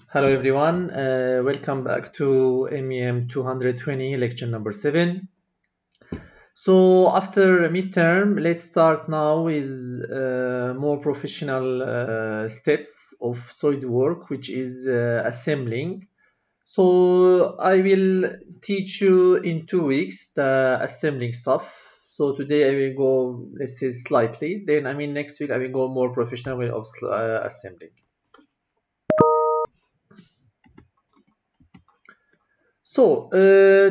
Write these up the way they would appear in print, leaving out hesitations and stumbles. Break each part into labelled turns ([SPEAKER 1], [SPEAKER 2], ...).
[SPEAKER 1] Hello everyone, welcome back to MEM220 lecture number 7. So after a midterm, let's start now with more professional steps of SolidWorks, which is assembling. So I will teach you in 2 weeks the assembling stuff. So today I will go, let's say slightly, then next week I will go more professional way of assembling. So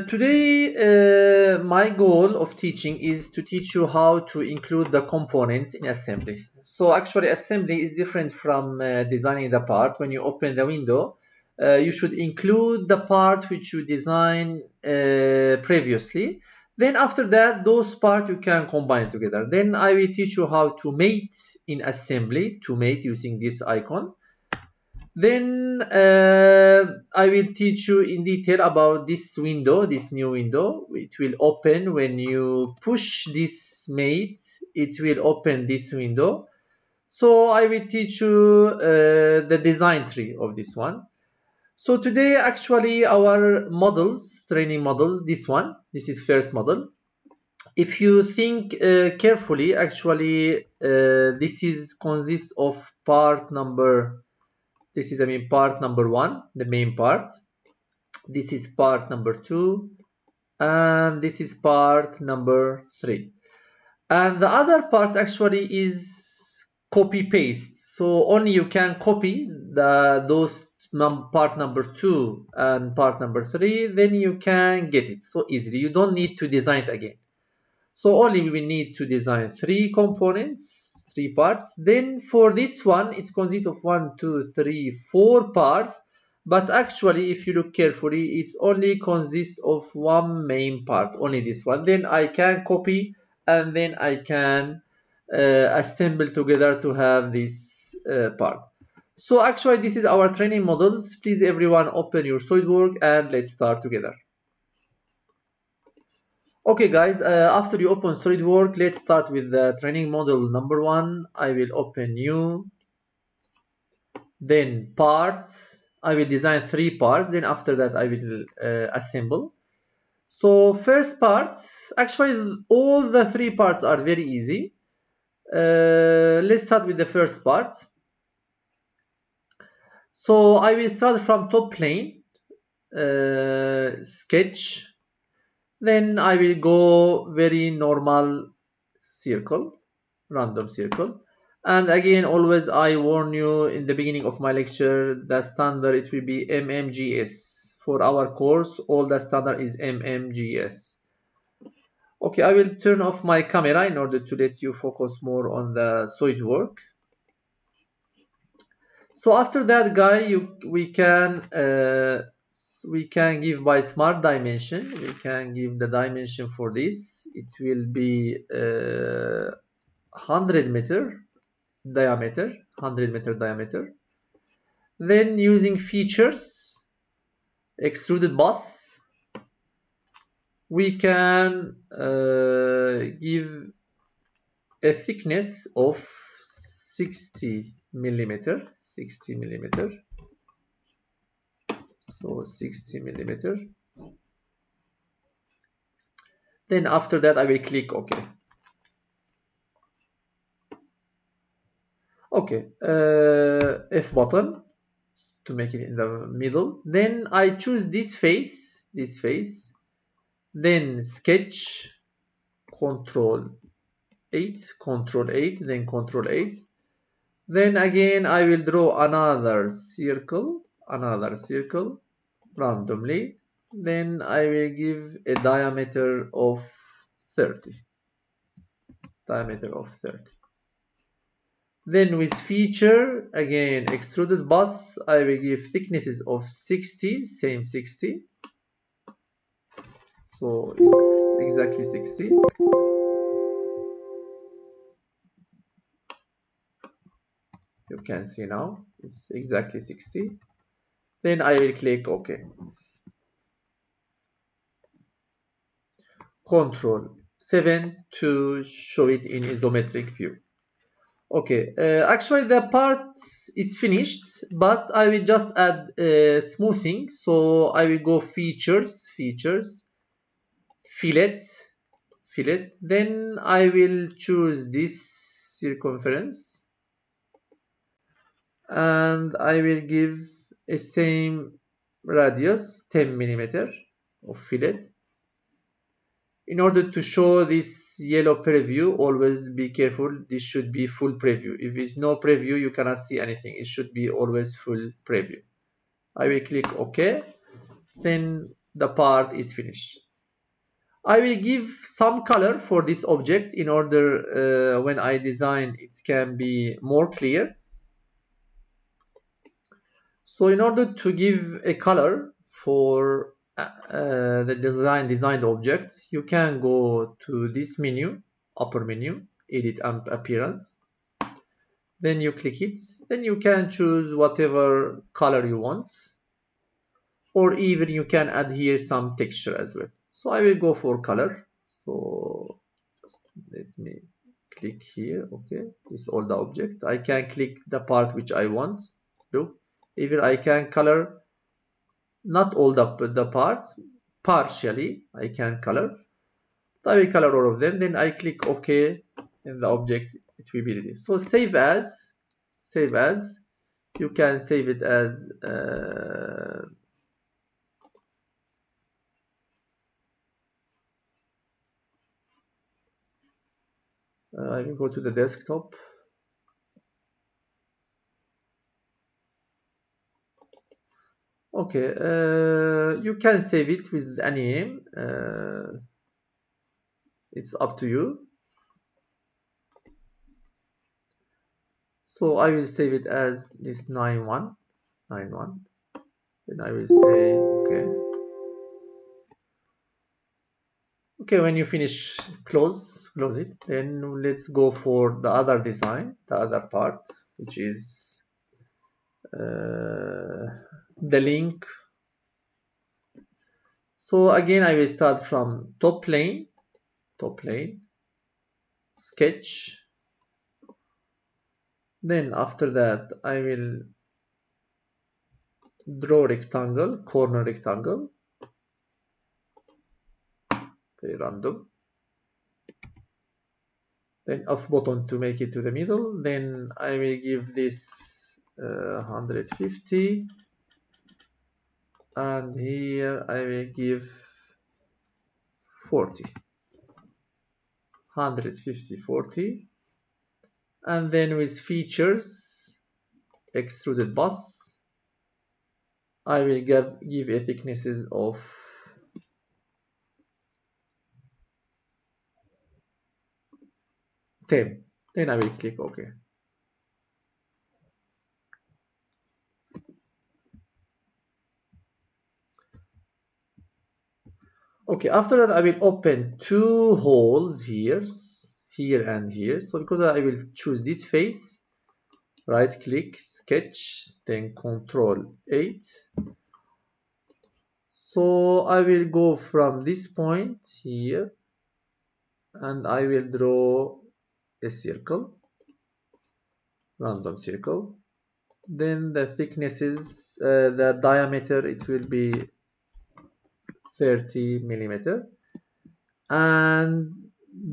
[SPEAKER 1] today my goal of teaching is to teach you how to include the components in assembly. So actually assembly is different from designing the part. When you open the window, you should include the part which you designed previously. Then after that, those parts you can combine together. Then I will teach you how to mate in assembly, to mate using this icon. Then I will teach you in detail about this window, this new window. It will open when you push this mate. It will open this window. So I will teach you the design tree of this one. So today actually our models, training models, this is first model. If you think carefully, actually this is consists of part number. This is part number 1, the main part. This is part number 2, and this is part number 3. And the other part actually is copy paste. So only you can copy those part number 2 and part number 3, then you can get it so easily. You don't need to design it again. So only we need to design 3 components, 3 parts. Then for this one, it consists of 1, 2, 3, 4 parts. But actually, if you look carefully, it only consists of one main part, only this one. Then I can copy and then I can assemble together to have this part. So actually, this is our training models. Please everyone open your SolidWorks and let's start together. Okay guys, after you open SolidWorks, let's start with the training model number 1. I will open new, then parts. I will design 3 parts, then after that I will assemble. So first part, actually all the 3 parts are very easy. Let's start with the first part. So I will start from top plane, sketch. Then I will go very normal circle, random circle. And again, always I warn you in the beginning of my lecture, the standard it will be MMGS. For our course, all the standard is MMGS. Okay, I will turn off my camera in order to let you focus more on the SolidWorks. So after that, guy, we can give by smart dimension. We can give the dimension for this. It will be 100 meter diameter, 100 meter diameter. Then using features, extruded bus, we can give a thickness of 60 millimeter. So 60 millimeter. Then after that, I will click OK. Okay, F button to make it in the middle. Then I choose this face, then sketch, Control 8, then Control 8. Then again I will draw another circle randomly. Then I will give a diameter of 30. Then with feature, again extruded bus, I will give thicknesses of 60, same 60. So it's exactly 60. You can see now it's exactly 60. Then I will click OK. Control 7 to show it in isometric view. Okay, actually the part is finished, but I will just add smoothing. So I will go features, fillet, then I will choose this circumference and I will give a same radius 10 millimeter of fillet. In order to show this yellow preview, always be careful, this should be full preview. If it's no preview, you cannot see anything. It should be always full preview. I will click OK, then the part is finished. I will give some color for this object in order when I design it can be more clear. So in order to give a color for the designed object, you can go to this menu, upper menu, edit and appearance. Then you click it. Then you can choose whatever color you want, or even you can add here some texture as well. So I will go for color. So just let me click here. Okay, this is all the object. I can click the part which I want to. Even I can color not all the parts, partially I can color. I will color all of them. Then I click OK, and the object it will be ready. So save as. You can save it as I will go to the desktop. Okay, you can save it with any name. It's up to you. So I will save it as this 9191. Then I will say okay. Okay, when you finish, close it. Then let's go for the other design, the other part, which is the link. So again, I will start from top plane, sketch. Then after that, I will draw rectangle, corner rectangle, very random. Then off button to make it to the middle. Then I will give this 150, and here I will give 40, 150, 40, and then with features, extruded bus, I will give a thicknesses of 10. Then I will click OK. Okay, after that I will open two holes here and here. So because I will choose this face, right click, sketch, then Control 8. So I will go from this point here and I will draw a circle, random circle. Then the thicknesses, the diameter, it will be 30 millimeter, and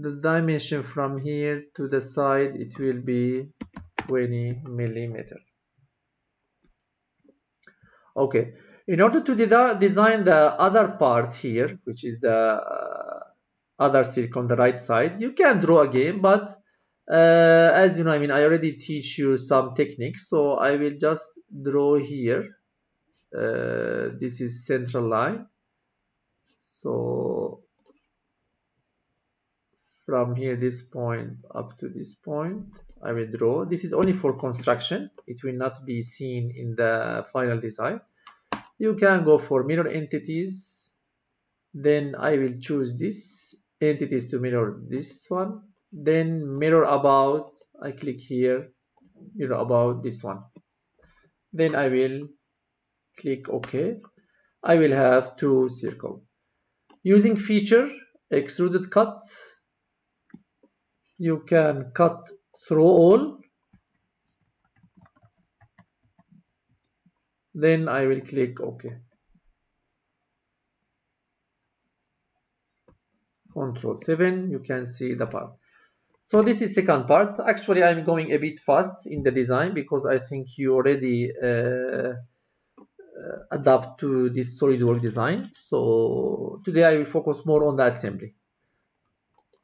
[SPEAKER 1] the dimension from here to the side it will be 20 millimeter. Okay, in order to design the other part here, which is the other circle on the right side, you can draw again, but as you know, I mean, I already teach you some techniques, so I will just draw here. This is central line. So from here, this point up to this point, I will draw. This is only for construction. It will not be seen in the final design. You can go for mirror entities. Then I will choose this entities to mirror this one. Then mirror about, I click here, mirror about this one. Then I will click OK. I will have two circles. Using feature, extruded cut, you can cut through all Then I will click OK. Control 7, you can see the part. So this is second part. Actually, I'm going a bit fast in the design because I think you already adapt to this SolidWorks design. So today I will focus more on the assembly.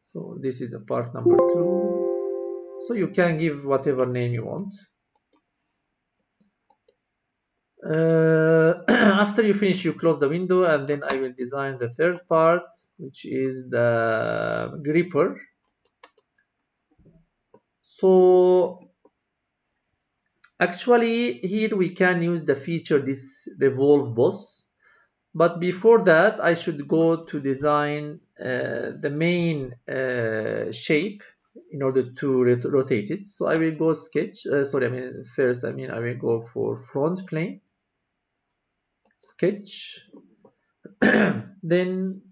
[SPEAKER 1] So this is the part number 2. So you can give whatever name you want. After you finish, you close the window, and then I will design the third part, which is the gripper. So actually here we can use the feature this revolve boss, but before that I should go to design the main shape in order to rotate it. So I will go sketch, first I will go for front plane, sketch, then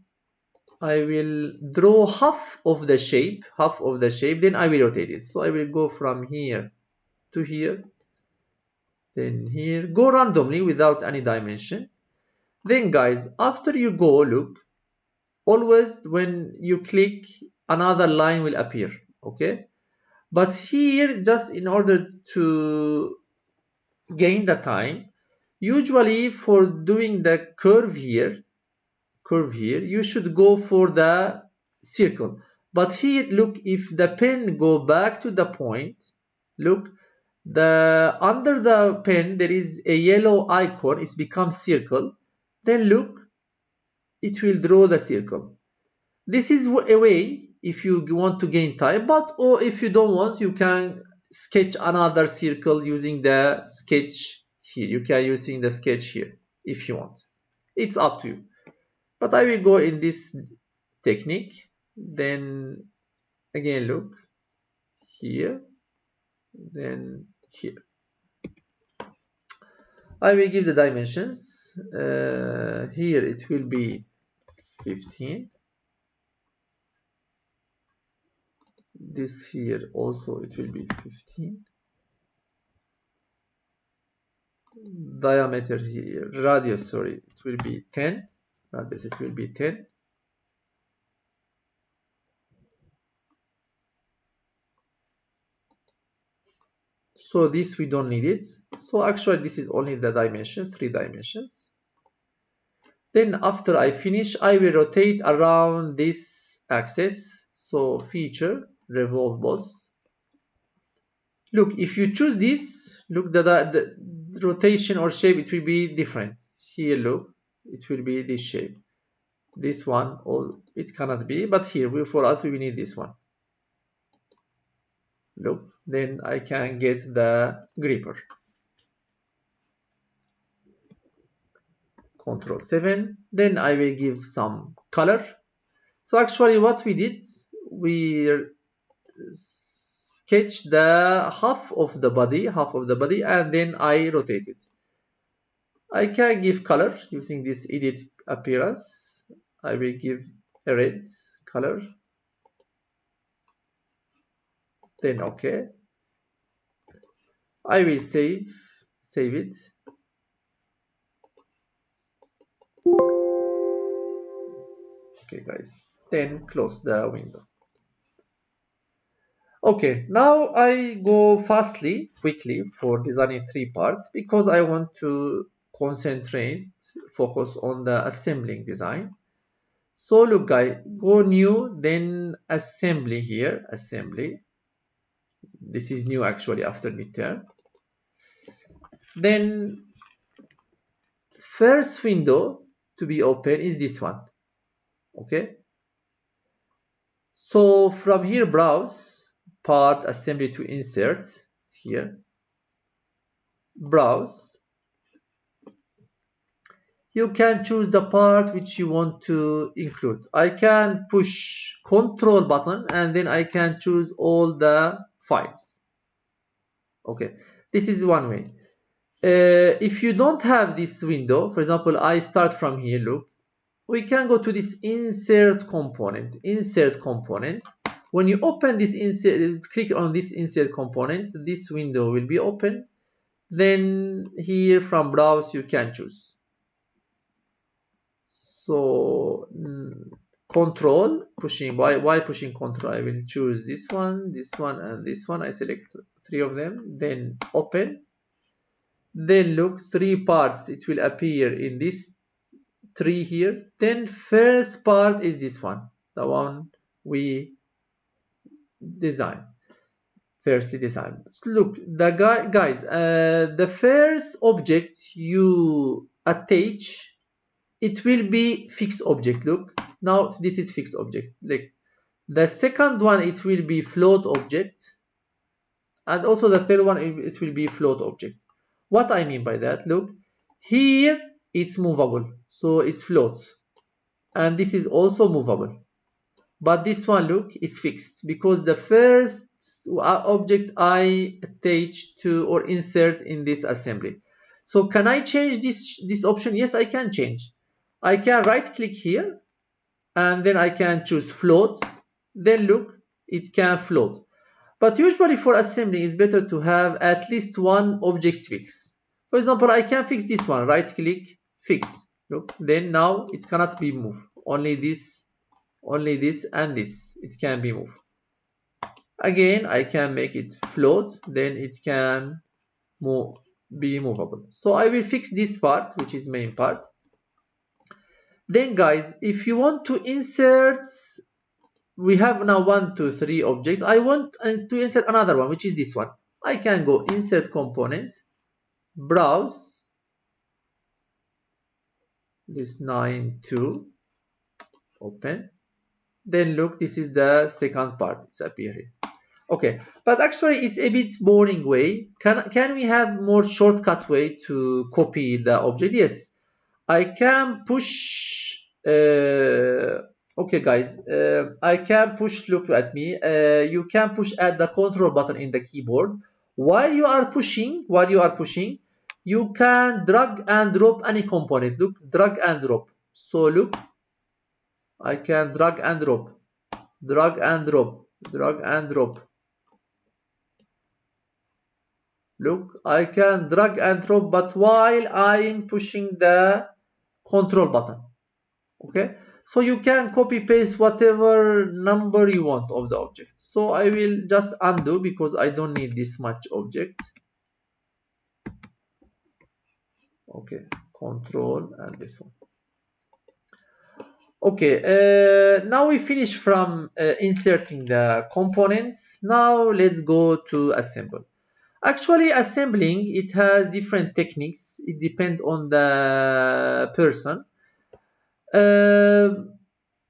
[SPEAKER 1] I will draw half of the shape, then I will rotate it. So I will go from here to here, then here, go randomly without any dimension. Then guys, after you go, look, always when you click, another line will appear, okay? But here, just in order to gain the time, usually for doing the curve here, you should go for the circle. But here, look, if the pen go back to the point, look, the under the pen there is a yellow icon, it's become circle. Then look, it will draw the circle. This is a way if you want to gain time, but or if you don't want, you can sketch another circle using the sketch here. You can using the sketch here if you want. It's up to you. But I will go in this technique. Then again, look here, then here. I will give the dimensions. Here it will be 15. This here also it will be 15. Diameter here, radius, sorry, it will be 10. Radius, it will be 10. So this we don't need it. So actually this is only the dimension, 3 dimensions. Then after I finish, I will rotate around this axis. So feature, revolve boss. Look, if you choose this, look, the rotation or shape, it will be different. Here, look, it will be this shape. This one, or it cannot be, but here, for us, we will need this one. Look, then I can get the gripper. Control 7. Then I will give some color. So actually what we did, we sketch the half of the body, and then I rotate it. I can give color using this edit appearance. I will give a red color. Then OK. I will save it. Okay guys, then close the window. Okay, now I go quickly for designing 3 parts because I want to focus on the assembling design. So look guys, go new, then assembly here, assembly. This is new actually after midterm. Then first window to be open is this one. Okay. So from here, browse part assembly to insert here. Browse. You can choose the part which you want to include. I can push Control button and then I can choose all the files. Okay, this is one way. If you don't have this window, for example, I start from here, look, we can go to this insert component. When you open this insert, click on this insert component, this window will be open. Then here from browse you can choose. So control pushing, while pushing control I will choose this one, and this one. I select 3 of them, then open. Then look, 3 parts it will appear in this tree here. Then first part is this one, the one we design. Firstly design. Look, the guys, the first object you attach, it will be fixed object. Look, now this is fixed object. Like the second one, it will be float object, and also the third one, it will be float object. What I mean by that, look, here it's movable, so it's floats, and this is also movable. But this one, look, is fixed because the first object I attach to or insert in this assembly. So can I change this option? Yes, I can change. I can right click here and then I can choose float. Then look, it can float. But usually for assembly, it's better to have at least one object fix. For example, I can fix this one. Right click, fix. Look, then now it cannot be moved. Only this and this, it can be moved. Again, I can make it float, then it can be movable. So I will fix this part, which is main part. Then guys, if you want to insert, we have now 1, 2, 3 objects. I want to insert another one, which is this one. I can go insert component, browse, this 9.2, open. Then look, this is the second part, it's appearing. Okay, but actually it's a bit boring way. Can we have more shortcut way to copy the object? Yes, I can push. Okay, guys, I can push. Look at me. You can push at the control button in the keyboard. While you are pushing, you can drag and drop any component. Look, drag and drop. So look, I can drag and drop, drag and drop, drag and drop. Look, I can drag and drop, but while I'm pushing the control button. Okay, so you can copy paste whatever number you want of the object. So I will just undo because I don't need this much object. Okay, control and this one. Okay, now we finish from inserting the components. Now let's go to assemble. Actually, assembling, it has different techniques. It depends on the person. There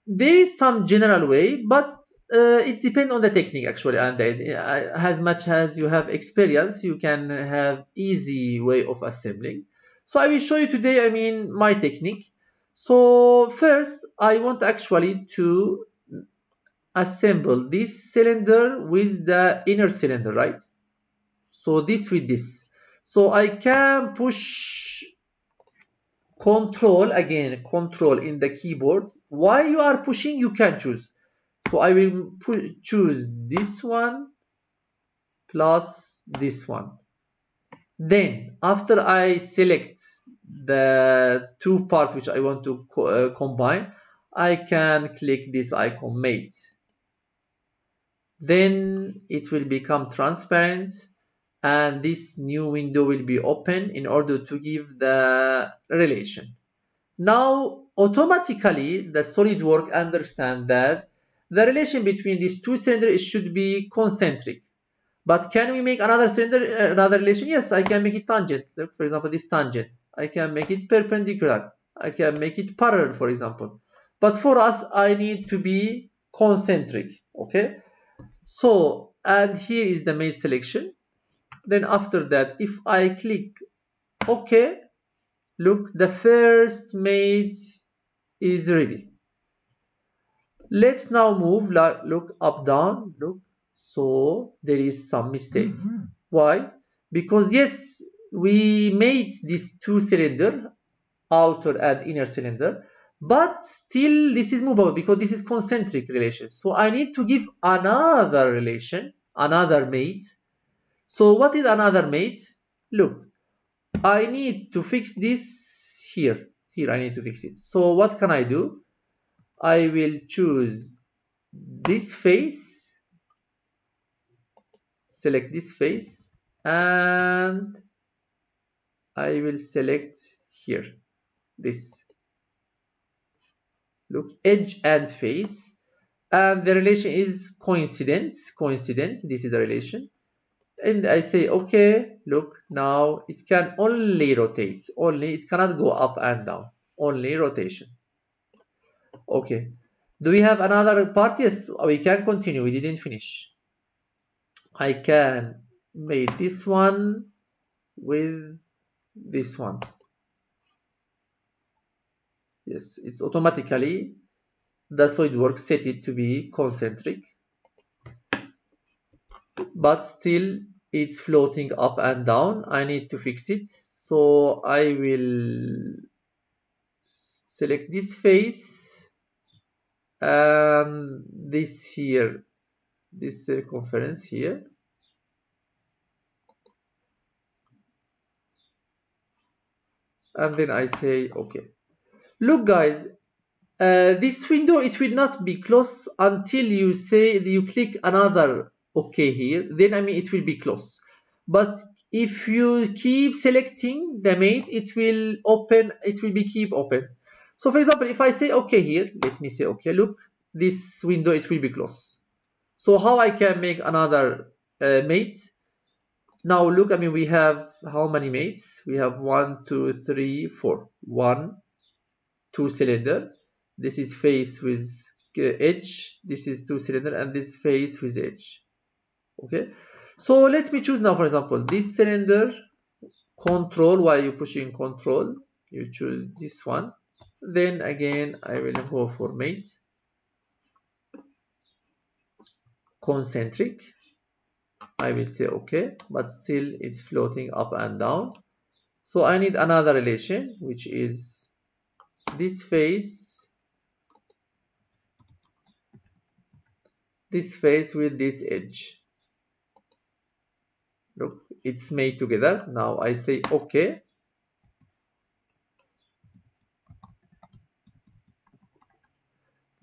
[SPEAKER 1] is some general way, but it depends on the technique actually. And as much as you have experience, you can have easy way of assembling. So I will show you today, my technique. So first, I want actually to assemble this cylinder with the inner cylinder, right? So this with this. So I can push control, again control in the keyboard. While you are pushing, you can choose. So I will choose this one plus this one. Then after I select the two parts which I want to combine, I can click this icon mate. Then it will become transparent and this new window will be open in order to give the relation. Now automatically the SolidWorks understands that the relation between these two cylinders should be concentric. But can we make another cylinder, another relation? Yes, I can make it tangent. For example, this tangent. I can make it perpendicular. I can make it parallel, for example. But for us, I need to be concentric. Okay. So, and here is the mate selection. Then after that, if I click OK, look, the first mate is ready. Let's now move, look, up, down, look. So there is some mistake. Why? Because yes, we made this two cylinder, outer and inner cylinder, but still this is movable because this is concentric relation. So I need to give another relation, another mate. So what is another mate? Look, I need to fix this here. Here I need to fix it. So what can I do? I will choose this face, select this face, and I will select here this. Look, edge and face, and the relation is coincident. This is the relation. And I say, okay, look, now it can only rotate. Only, it cannot go up and down. Only rotation. Okay. Do we have another part? Yes, we can continue. We didn't finish. I can make this one with this one. Yes, it's automatically, the SolidWorks set it to be concentric, but still it's floating up and down. I need to fix it. So I will select this face and this here, this circumference here. And then I say, okay. Look guys, this window, it will not be closed until you say you click another OK here. Then it will be closed. But if you keep selecting the mate, it will open. It will be keep open. So for example, if I say OK here, let me say OK. Look, this window, it will be closed. So how I can make another mate? Now look, we have how many mates? We have 1, 2, 3, 4. 1, 2 cylinder. This is face with edge. This is 2 cylinder, and this face with edge. Okay. So let me choose now, for example, this cylinder. Control. While you pushing control, you choose this one. Then again, I will go for mate. Concentric. I will say okay, but still it's floating up and down. So I need another relation, which is this face with this edge. Look, it's made together. Now I say okay.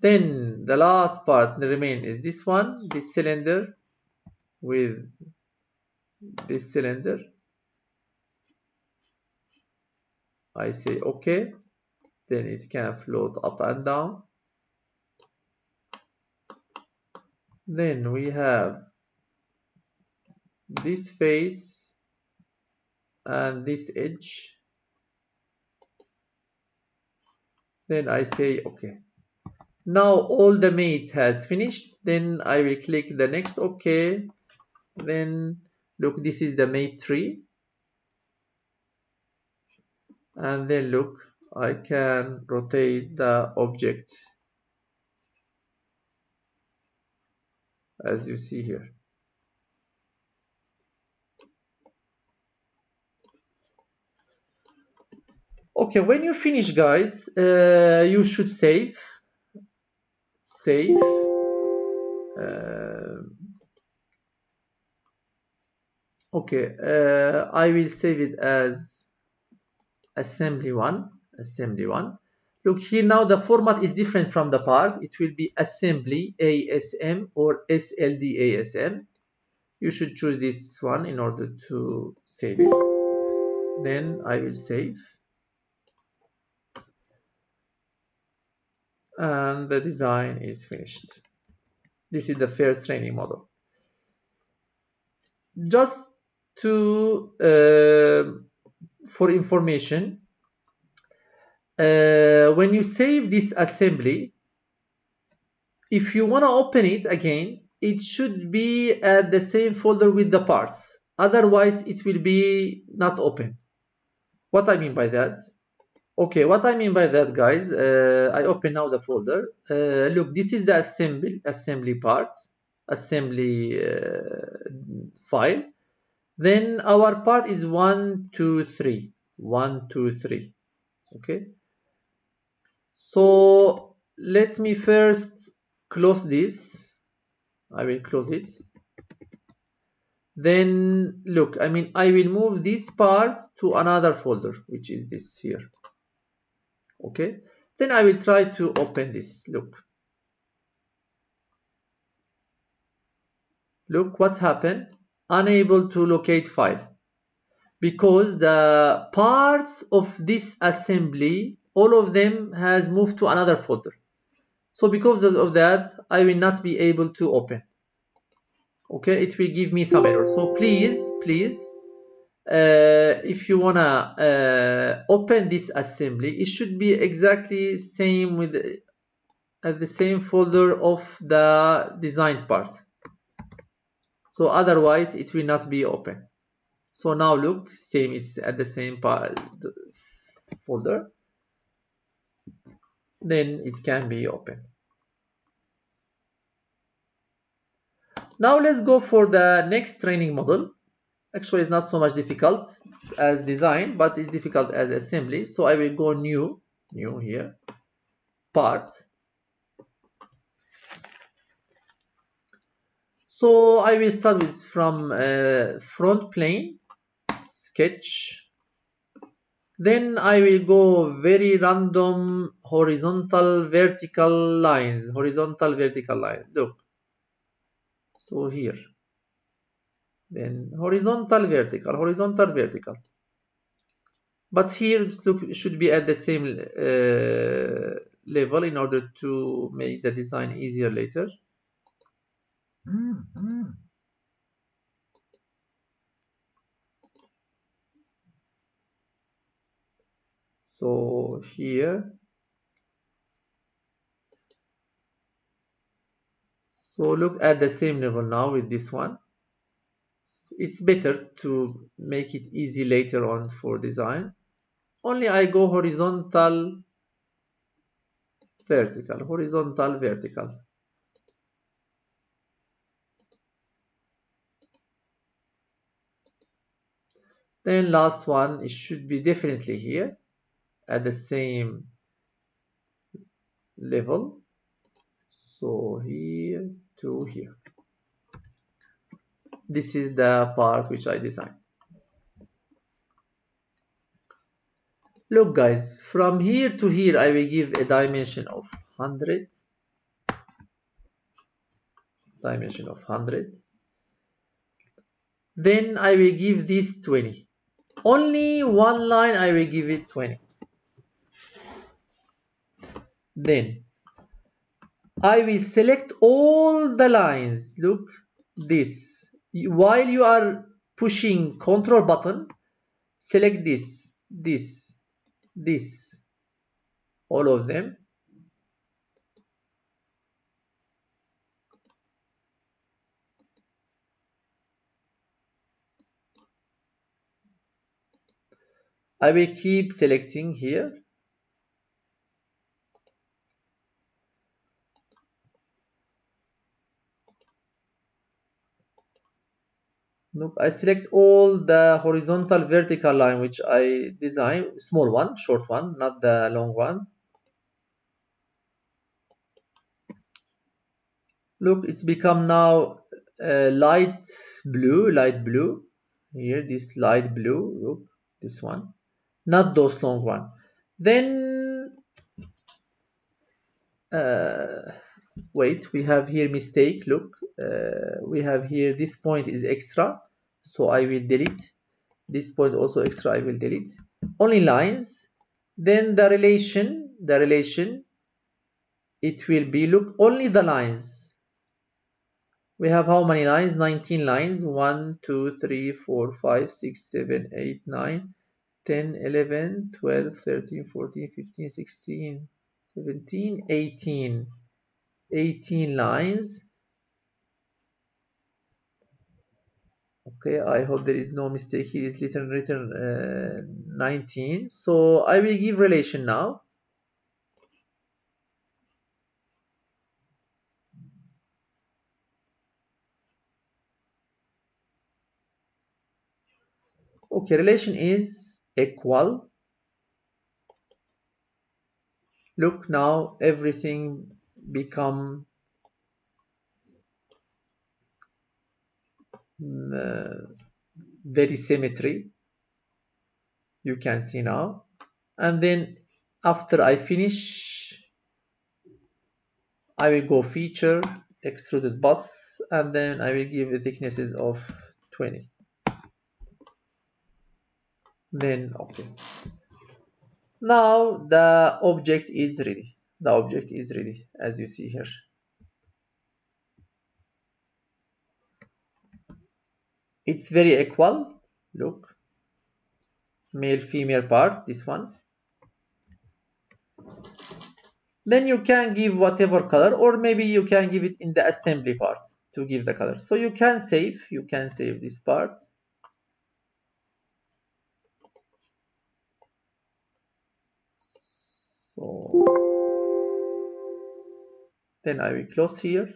[SPEAKER 1] Then the last part remain is this one, this cylinder with this cylinder. I say okay. Then it can float up and down. Then we have this face and this edge. Then I say okay. Now all the mate has finished. Then I will click the next okay. Then look, this is the mate tree. And then look, I can rotate the object as you see here. Okay, when you finish guys, you should save. Okay, I will save it as assembly one. Look here, now the format is different from the part. It will be assembly ASM or SLD ASM. You should choose this one in order to save it. Then I will save. And the design is finished. This is the first training model. Just to for information, when you save this assembly, if you want to open it again, it should be at the same folder with the parts. Otherwise, it will be not open. What I mean by that? Okay, what I mean by that, guys, I open now the folder. Look, this is the assembly part, assembly file. Then our part is 1, 2, 3. 1, 2, 3. Okay. So let me first close this. I will close it. Then look, I mean, I will move this part to another folder, which is this here. Okay, then I will try to open this. Look what happened. Unable to locate file, because the parts of this assembly, all of them has moved to another folder. So because of that, I will not be able to open. Okay, it will give me some error. So please, if you wanna open this assembly, it should be exactly same with the same folder of the designed part. So otherwise, it will not be open. So now look, same is at the same folder. Then it can be open. Now let's go for the next training model. Actually, it's not so much difficult as design, but it's difficult as assembly. So I will go new here, part. So I will start with from front plane, sketch. Then I will go very random horizontal, vertical lines, Look, so here. Then horizontal, vertical. But here it should be at the same level in order to make the design easier later. So here, so look at the same level now with this one. It's better to make it easy later on for design. Only I go horizontal, vertical. Then last one, it should be definitely here at the same level. So here to here. This is the part which I designed. Look guys, from here to here I will give a dimension of 100. Then I will give this 20. Only one line I will give it 20. Then I will select all the lines. Look, this. While you are pushing Control button, select this, all of them. I will keep selecting here. Nope, I select all the horizontal, vertical line which I design, small one, short one, not the long one. Look, it's become now light blue. Here, this light blue. Look, this one, not those long one. Then wait, we have here mistake. Look, we have here this point is extra, so I will delete. This point also extra, I will delete. Only lines. Then the relation, it will be, look, only the lines. We have how many lines? 19 lines. 1, 2, 3, 4, 5, 6, 7, 8, 9, 10, 11, 12, 13, 14, 15, 16, 17, 18. 18 lines. Okay, I hope there is no mistake here. Is written 19. So I will give relation now. Okay, relation is equal. Look, now everything become very symmetry, you can see now. And then after I finish, I will go feature extruded bus, and then I will give the thicknesses of 20. Then okay. Now the object is ready. The object is ready, as you see here. It's very equal. Look, male female part, this one. Then you can give whatever color, or maybe you can give it in the assembly part to give the color. So you can save this part. So then I will close here.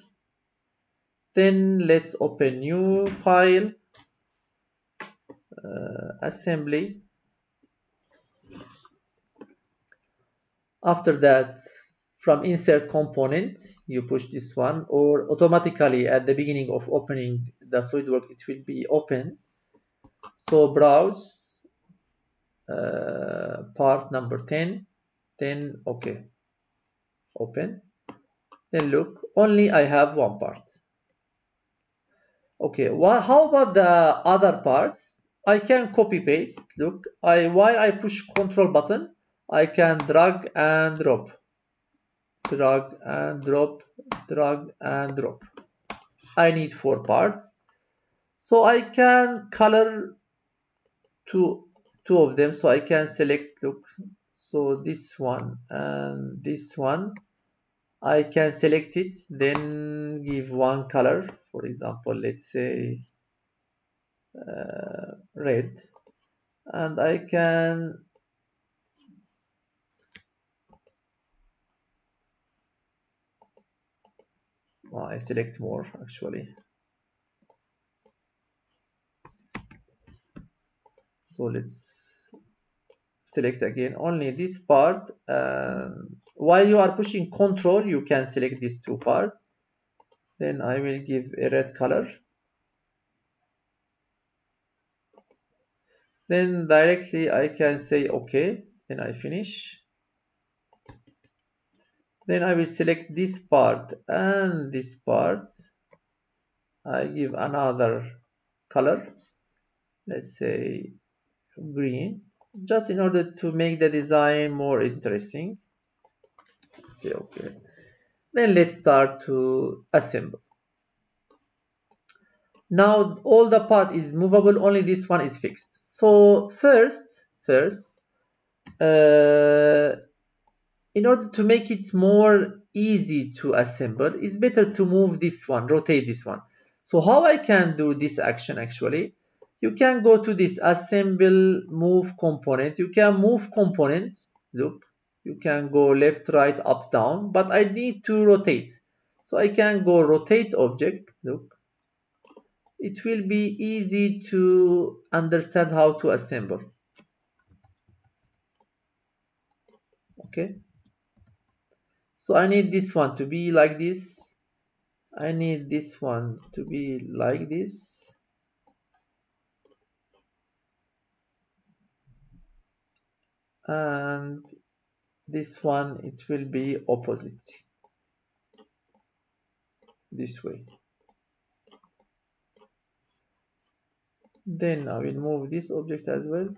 [SPEAKER 1] Then let's open new file, assembly. After that, from insert component, you push this one, or automatically at the beginning of opening the SolidWorks, it will be open. So browse part number 10, then okay, open. Then look, only I have one part. Okay, how about the other parts? I can copy paste. Look, while I push Control button, I can drag and drop, drag and drop, drag and drop. I need 4 parts, so I can color two of them. So I can select, look, so this one and this one, I can select it, then give one color. For example, let's say red, and I can I select more actually. So let's select again only this part. While you are pushing Control, you can select these 2 parts. Then I will give a red color. Then directly I can say OK. Then I finish. Then I will select this part and this part. I give another color. Let's say green, just in order to make the design more interesting. Say okay. Then let's start to assemble. Now all the part is movable, only this one is fixed. So first, in order to make it more easy to assemble, it's better to move this one, rotate this one. So how I can do this action actually? You can go to this assemble move component. You can move component. Look, you can go left, right, up, down, but I need to rotate. So I can go rotate object. Look, it will be easy to understand how to assemble. Okay. So I need this one to be like this. I need this one to be like this. And this one, it will be opposite. This way. Then I will move this object as well.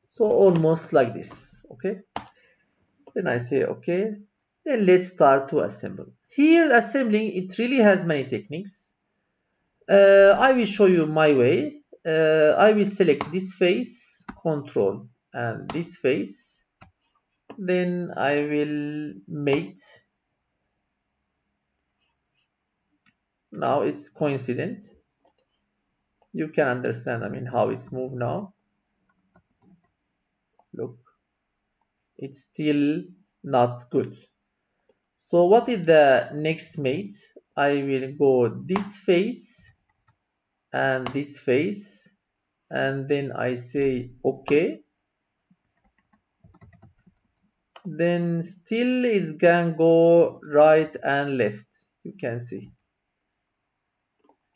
[SPEAKER 1] So almost like this. Okay. Then I say okay. Then let's start to assemble. Here assembling, it really has many techniques. I will show you my way. I will select this face, Control, and this face. Then I will mate. Now it's coincident. You can understand, I mean, how it's moved now. Look, it's still not good. So what is the next mate? I will go this face and this face, and then I say okay. then still it can go right and left. You can see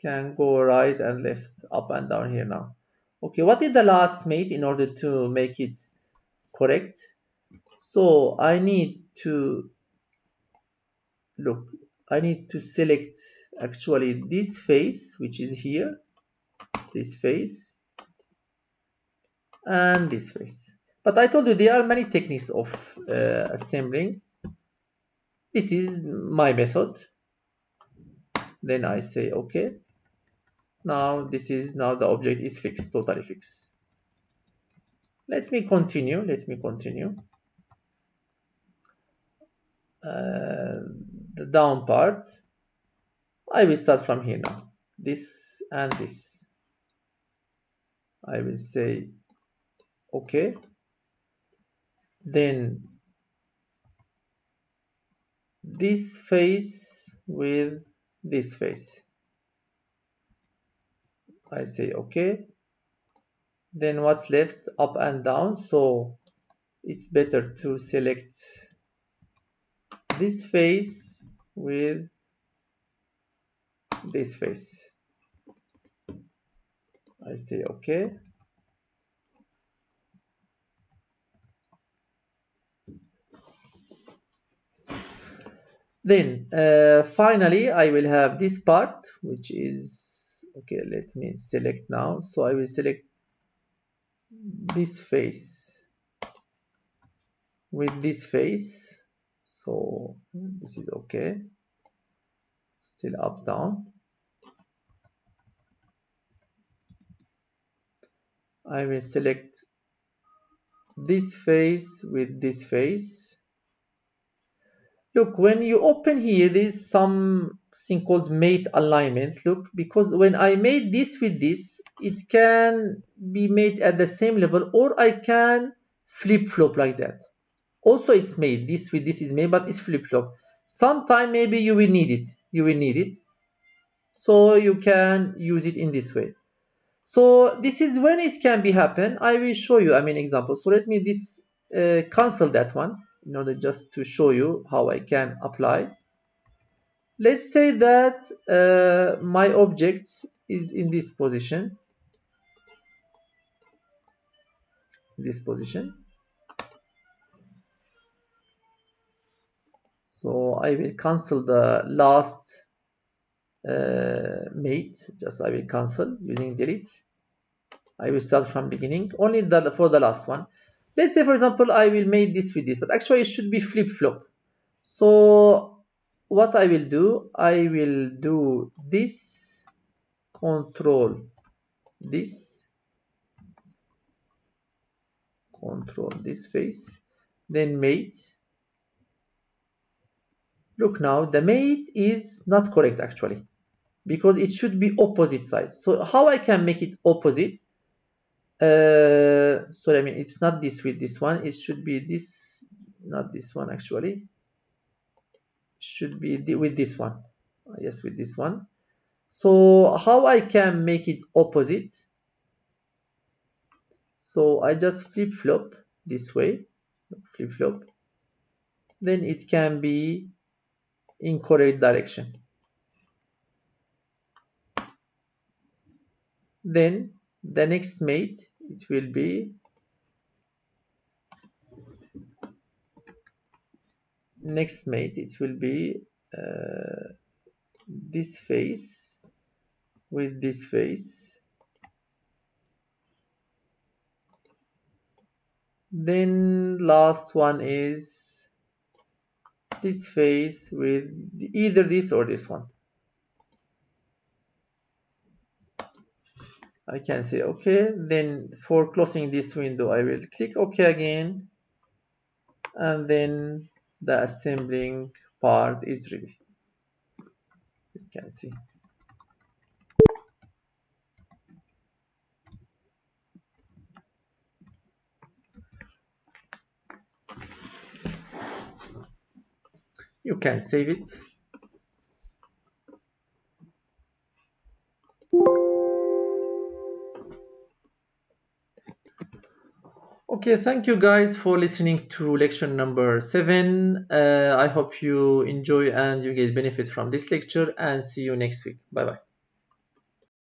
[SPEAKER 1] can go right and left, up and down here now. Okay, what is the last mate in order to make it correct? So I need to look, I need to select actually this face, which is here, this face, and this face. But I told you there are many techniques of assembling. This is my method. Then I say okay. Now now the object is fixed, totally fixed. Let me continue. The down part. I will start from here now. This and this. I will say okay. Then this face with this face. I say okay. Then what's left? Up and down. So it's better to select this face with this face. I say okay. Then finally I will have this part, which is okay. Let me select now. So I will select this face with this face. So this is okay. Still up down. I will select this face with this face. Look, when you open here, there is something called mate alignment. Look, because when I made this with this, it can be made at the same level, or I can flip-flop like that. Also, it's made. This with this is made, but it's flip-flop. Sometime maybe you will need it. So you can use it in this way. So this is when it can be happen. I will show you, example. So let me cancel that one in order just to show you how I can apply. Let's say that my object is in this position. So I will cancel the last mate. I will cancel using delete. I will start from beginning only for the last one. Let's say, for example, I will make this with this, but actually it should be flip-flop. So what I will do, I will do this, control this face, then mate. Look, now the mate is not correct actually, because it should be opposite side. So how I can make it opposite? So it's not this with this one, it should be this, not this one actually, should be with this one. Yes, with this one. So how I can make it opposite? So I just flip-flop this way, flip-flop, then it can be in correct direction. Then the next mate, it will be this face with this face. Then last one is this face with either this or this one. I can say okay. Then for closing this window, I will click OK again, and then the assembling part is ready. You can see. You can save it. Okay, thank you guys for listening to lecture number 7. I hope you enjoy and you get benefit from this lecture, and see you next week. Bye bye.